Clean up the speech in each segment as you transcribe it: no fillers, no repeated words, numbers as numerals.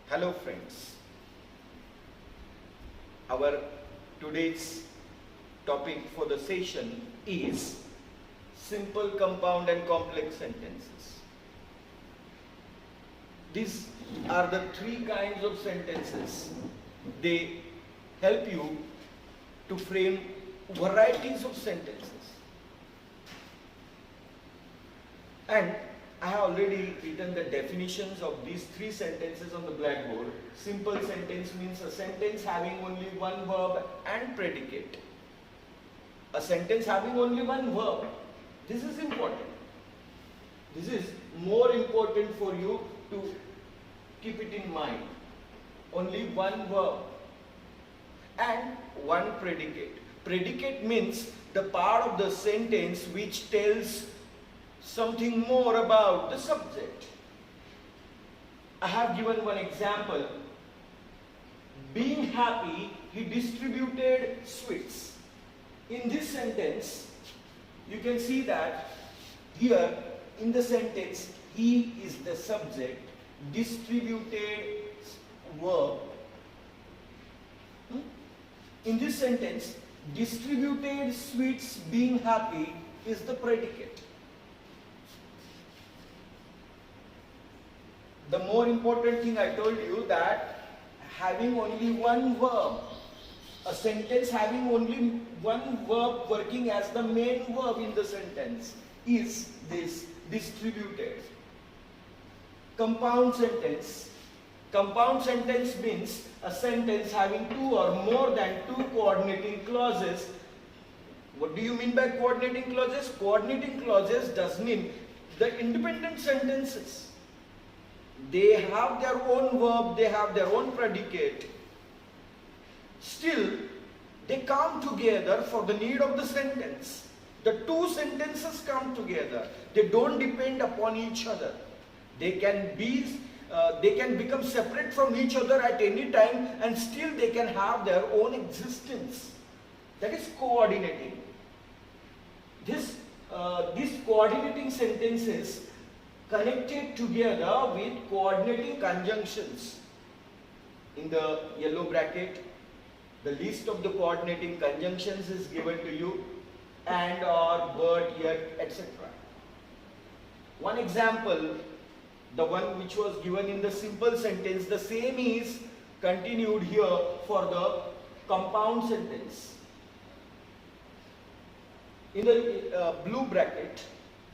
Hello friends, our today's topic for the session is simple, compound and complex sentences. These are the three kinds of sentences. They help you to frame varieties of sentences. And I have already written the definitions of these three sentences on the blackboard. Simple sentence means a sentence having only one verb and predicate. A sentence having only one verb. This is important. This is more important for you to keep it in mind. Only one verb and one predicate. Predicate means the part of the sentence which tells something more about the subject. I have given one example. Being happy, he distributed sweets. In this sentence, you can see that here in the sentence, he is the subject, distributed verb. In this sentence, distributed sweets being happy is the predicate. The more important thing I told you that having only one verb, a sentence having only one verb working as the main verb in the sentence is this distributed. Compound sentence. Compound sentence means a sentence having two or more than two coordinating clauses. What do you mean by coordinating clauses? Coordinating clauses does mean the independent sentences. They have their own verb, they have their own predicate. Still, they come together for the need of the sentence. The two sentences come together. They don't depend upon each other. They can become separate from each other at any time, and still they can have their own existence. That is coordinating. These coordinating sentences connected together with coordinating conjunctions. In the yellow bracket, the list of the coordinating conjunctions is given to you, and, or, but, yet, etc. One example, the one which was given in the simple sentence, the same is continued here for the compound sentence. In the blue bracket,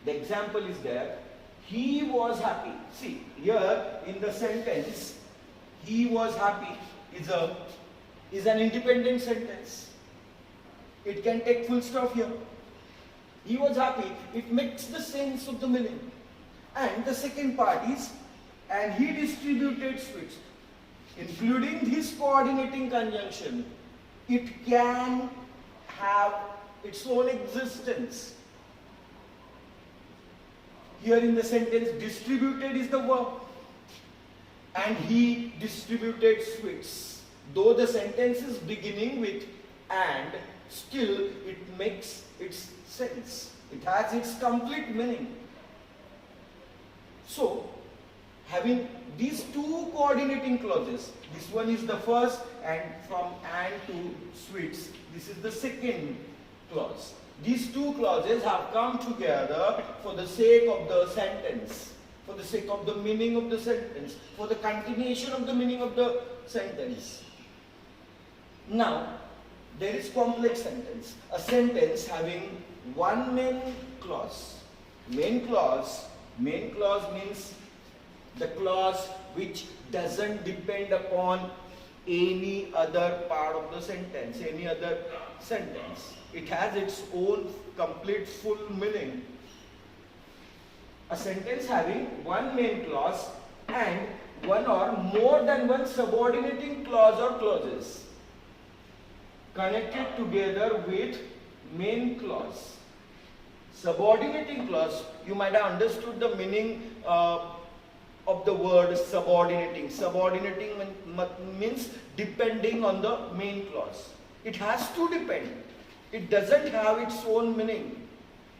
the example is there. He was happy. See, here in the sentence, he was happy is an independent sentence. It can take full stop here. He was happy. It makes the sense of the meaning. And the second part is, and he distributed sweets. Including this coordinating conjunction, it can have its own existence. Here in the sentence, distributed is the verb, and he distributed sweets. Though the sentence is beginning with and, still it makes its sense. It has its complete meaning. So, having these two coordinating clauses, this one is the first, and from and to sweets, this is the second clause. These two clauses have come together for the sake of the sentence, for the sake of the meaning of the sentence, for the continuation of the meaning of the sentence. Now, there is complex sentence. A sentence having one main clause. Main clause means the clause which doesn't depend upon any other part of the sentence, any other sentence. It has its own complete full meaning. A sentence having one main clause and one or more than one subordinating clause or clauses connected together with main clause. Subordinating clause, you might have understood the meaning of the word subordinating. Subordinating means depending on the main clause. It has to depend. It doesn't have its own meaning.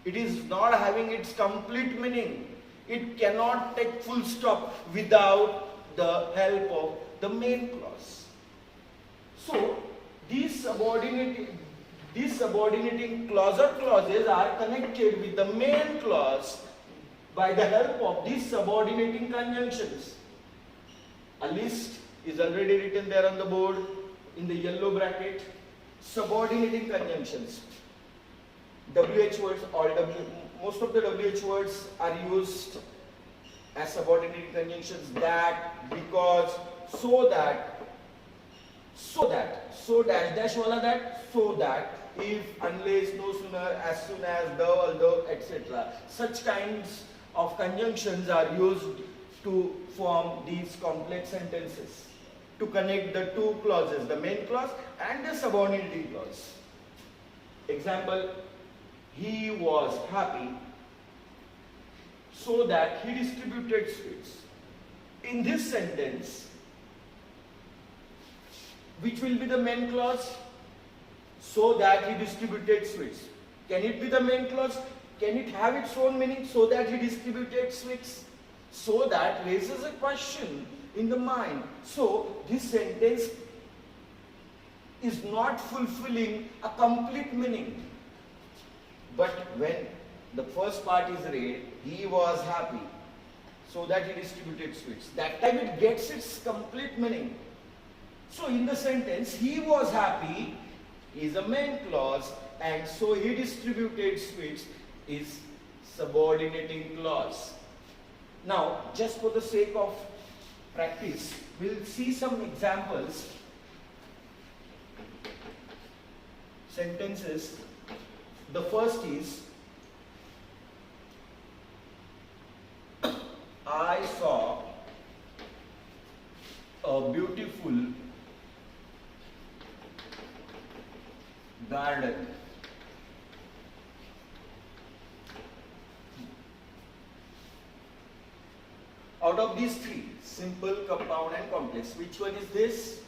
It is not having its complete meaning. It cannot take full stop without the help of the main clause. So these subordinating clause or clauses are connected with the main clause by the help of these subordinating conjunctions. A list is already written there on the board in the yellow bracket. Subordinating conjunctions. WH words, most of the WH words are used as subordinating conjunctions. That, because, so that, so dash dash wala that, so that, if, unless, no sooner, as soon as, though, although, etc. Such kinds of conjunctions are used to form these complex sentences, to connect the two clauses, the main clause and the subordinating clause. Example, he was happy so that he distributed sweets. In this sentence, which will be the main clause? So that he distributed sweets. Can it be the main clause? Can it have its own meaning? So that he distributed sweets? So that raises a question in the mind. So this sentence is not fulfilling a complete meaning. But when the first part is read, he was happy so that he distributed sweets, that time it gets its complete meaning. So in the sentence, he was happy is a main clause, and so he distributed sweets is subordinating clause. Now, just for the sake of practice, we'll see some examples. Sentences. The first is, I saw a beautiful garden. Out of these three, simple, compound and complex, which one is this?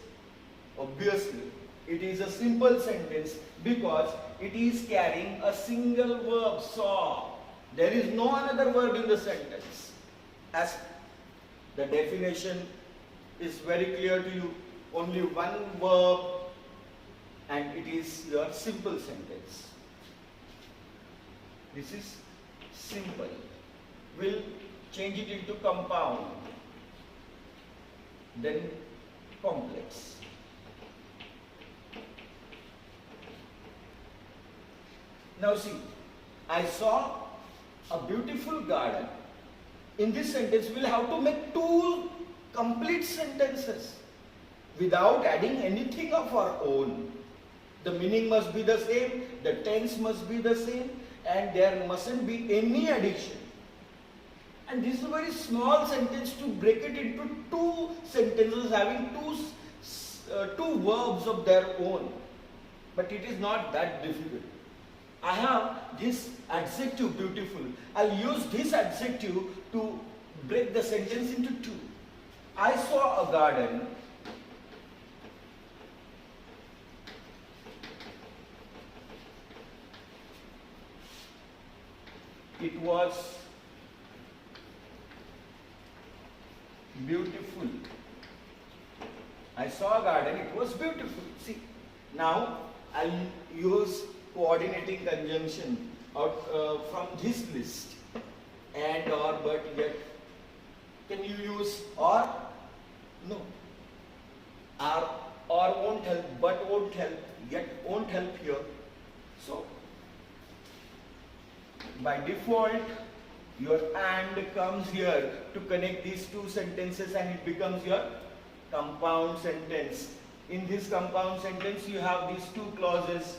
Obviously, it is a simple sentence because it is carrying a single verb, saw. There is no another verb in the sentence. As the definition is very clear to you, only one verb, and it is your simple sentence. This is simple. We'll change it into compound, then complex. Now see, I saw a beautiful garden. In this sentence, we'll have to make two complete sentences without adding anything of our own. The meaning must be the same, the tense must be the same, and there mustn't be any addition. And this is a very small sentence to break it into two sentences having two verbs of their own. But it is not that difficult. I have this adjective beautiful. I'll use this adjective to break the sentence into two. I saw a garden. It was beautiful. I saw a garden, it was beautiful. See, now I'll use coordinating conjunction out from this list. And, or, but, yet. Can you use or? No. Or won't help, but won't help, yet won't help here. So, by default, your and comes here to connect these two sentences and it becomes your compound sentence. In this compound sentence, you have these two clauses.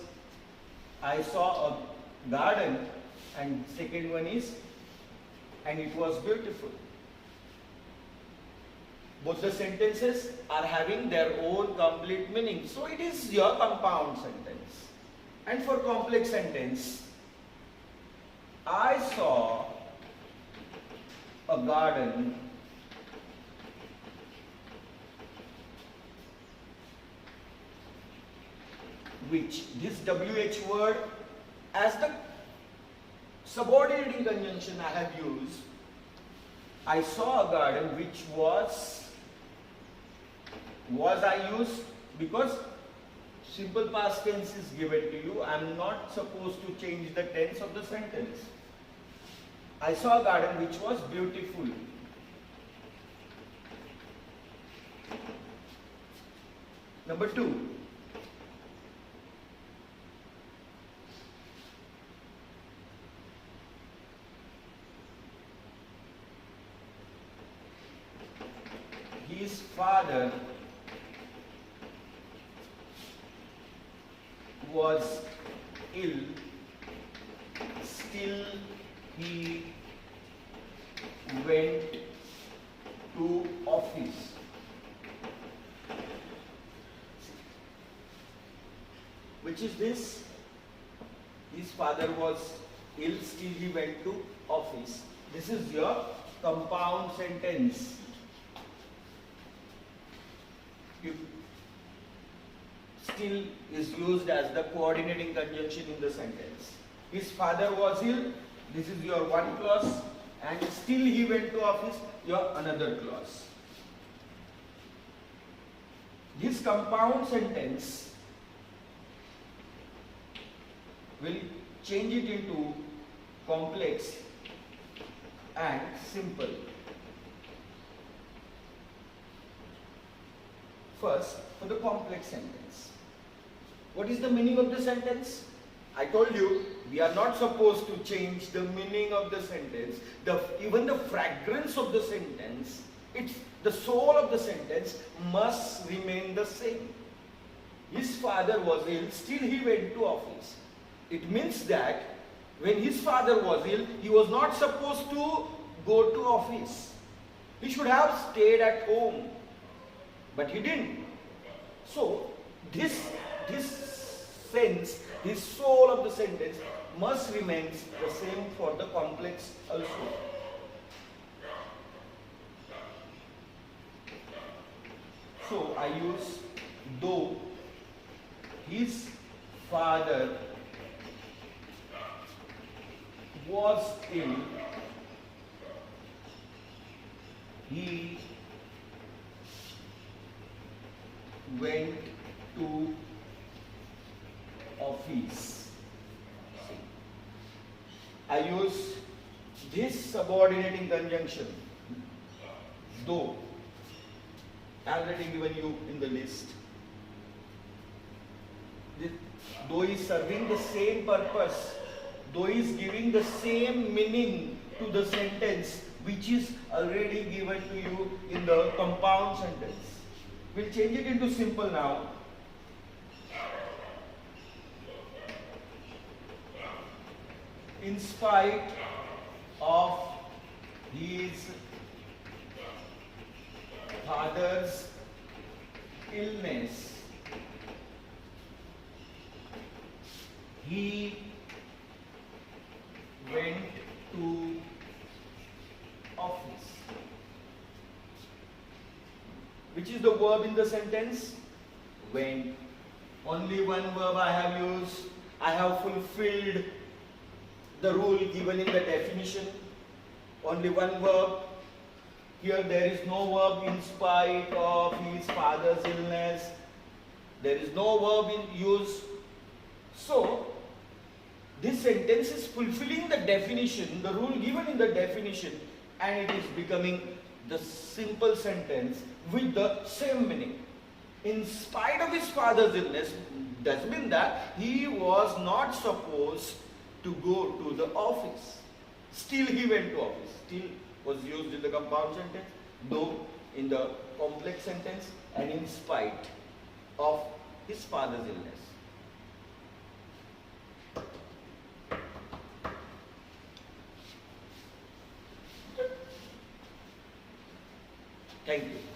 I saw a garden, and second one is, and it was beautiful. Both the sentences are having their own complete meaning. So it is your compound sentence. And for complex sentence, I saw a garden which this WH word as the subordinating conjunction I have used. I saw a garden which was Was I use because simple past tense is given to you. I am not supposed to change the tense of the sentence. I saw a garden which was beautiful. Number 2. His father was ill, still he went to office. Which is this? His father was ill, still he went to office. This is your compound sentence. Still is used as the coordinating conjunction in the sentence. His father was ill, this is your one clause, and still he went to office, your another clause. This compound sentence will change it into complex and simple. First, for the complex sentence. What is the meaning of the sentence? I told you, we are not supposed to change the meaning of the sentence. Even the fragrance of the sentence, the soul of the sentence must remain the same. His father was ill, still he went to office. It means that when his father was ill, he was not supposed to go to office. He should have stayed at home. But he didn't. So, this sense, this soul of the sentence must remain the same for the complex also. So, I use though his father was ill, he went to office. I use this subordinating conjunction, though, already given you in the list. Though is serving the same purpose, though is giving the same meaning to the sentence which is already given to you in the compound sentence. We'll change it into simple now. In spite of his father's illness, he went to office. Which is the verb in the sentence? Went. Only one verb I have used. I have fulfilled the rule given in the definition. Only one verb. Here there is no verb in spite of his father's illness. There is no verb in use. So, this sentence is fulfilling the definition, the rule given in the definition, and it is becoming the simple sentence with the same meaning. In spite of his father's illness, does mean that he was not supposed to go to the office. Still he went to office. Still was used in the compound sentence, though in the complex sentence, and in spite of his father's illness. Thank you.